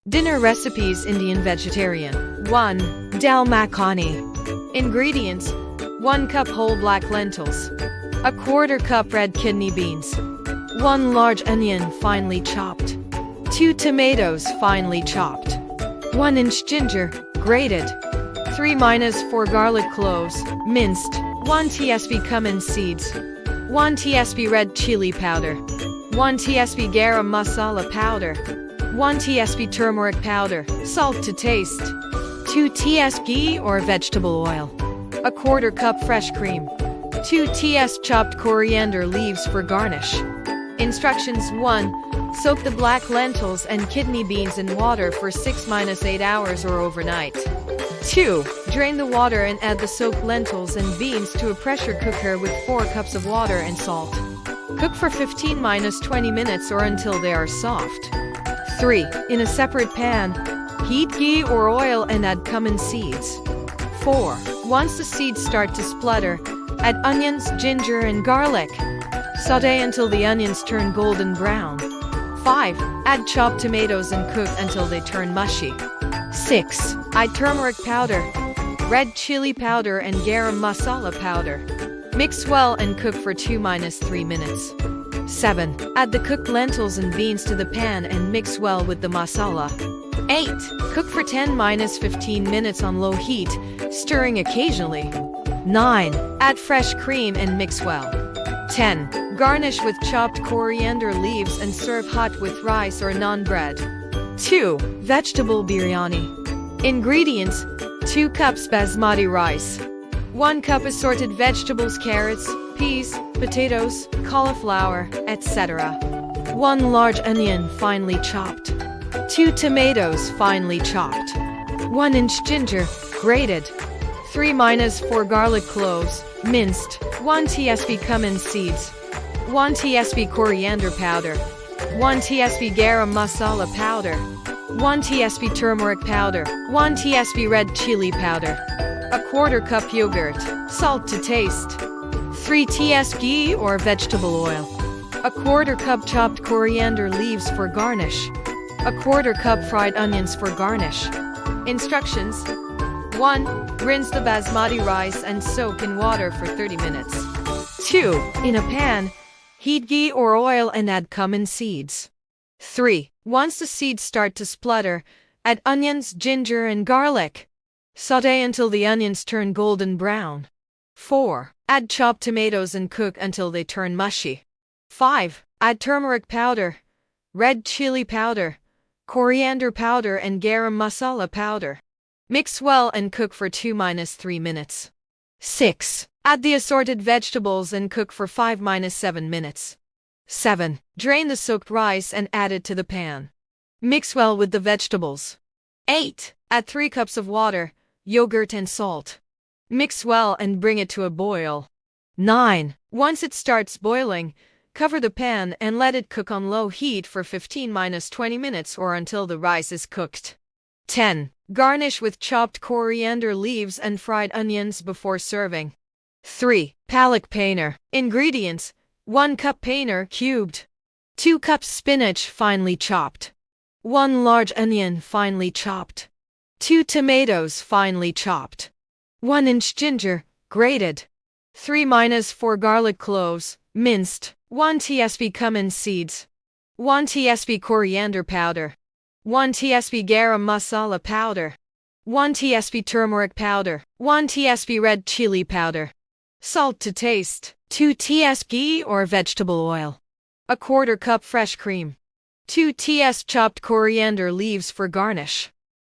Dinner recipes: Indian vegetarian. 1. Dal makhani. Ingredients: 1 cup whole black lentils, a quarter cup red kidney beans, 1 large onion finely chopped, 2 tomatoes finely chopped, 1 inch ginger, grated, 3-4 garlic cloves, minced, 1 tsp cumin seeds, 1 tsp red chili powder, 1 tsp garam masala powder, 1 tsp turmeric powder, salt to taste, 2 tsp ghee or vegetable oil, a quarter cup fresh cream, 2 ts chopped coriander leaves for garnish. Instructions: 1. Soak the black lentils and kidney beans in water for 6-8 hours or overnight. 2. Drain the water and add the soaked lentils and beans to a pressure cooker with 4 cups of water and salt. Cook for 15-20 minutes or until they are soft. 3. In a separate pan, heat ghee or oil and add cumin seeds. 4. Once the seeds start to splutter, add onions, ginger, and garlic. Sauté until the onions turn golden brown. 5. Add chopped tomatoes and cook until they turn mushy. 6. Add turmeric powder, red chili powder, and garam masala powder. Mix well and cook for 2-3 minutes. 7. Add the cooked lentils and beans to the pan and mix well with the masala. 8. Cook for 10-15 minutes on low heat, stirring occasionally. 9. Add fresh cream and mix well. 10. Garnish with chopped coriander leaves and serve hot with rice or naan bread. 2. Vegetable biryani. Ingredients: 2 cups basmati rice, 1 cup assorted vegetables, carrots, peas, potatoes, cauliflower, etc. 1 large onion finely chopped, 2 tomatoes finely chopped, 1 inch ginger, grated, 3-4 garlic cloves, minced, 1 tsp cumin seeds, 1 tsp coriander powder, 1 tsp garam masala powder, 1 tsp turmeric powder, 1 tsp red chili powder, a quarter cup yogurt, salt to taste, 3 tsp ghee or vegetable oil, a quarter cup chopped coriander leaves for garnish, a quarter cup fried onions for garnish. Instructions: 1. Rinse the basmati rice and soak in water for 30 minutes. 2. In a pan, heat ghee or oil and add cumin seeds. 3. Once the seeds start to splutter, add onions, ginger, and garlic. Sauté until the onions turn golden brown. 4. Add chopped tomatoes and cook until they turn mushy. 5. Add turmeric powder, red chili powder, coriander powder, and garam masala powder. Mix well and cook for 2-3 minutes. 6. Add the assorted vegetables and cook for 5-7 minutes. 7. Drain the soaked rice and add it to the pan. Mix well with the vegetables. 8. Add 3 cups of water, yogurt, and salt. Mix well and bring it to a boil. 9. Once it starts boiling, cover the pan and let it cook on low heat for 15-20 minutes or until the rice is cooked. 10. Garnish with chopped coriander leaves and fried onions before serving. 3. Palak paneer. Ingredients: 1 cup paneer cubed, 2 cups spinach finely chopped, 1 large onion finely chopped, 2 tomatoes finely chopped, 1 inch ginger, grated, 3-4 garlic cloves, minced, 1 tsp cumin seeds, 1 tsp coriander powder, 1 tsp garam masala powder, 1 tsp turmeric powder, 1 tsp red chili powder, salt to taste, 2 tsp ghee or vegetable oil, a quarter cup fresh cream, 2 ts chopped coriander leaves for garnish.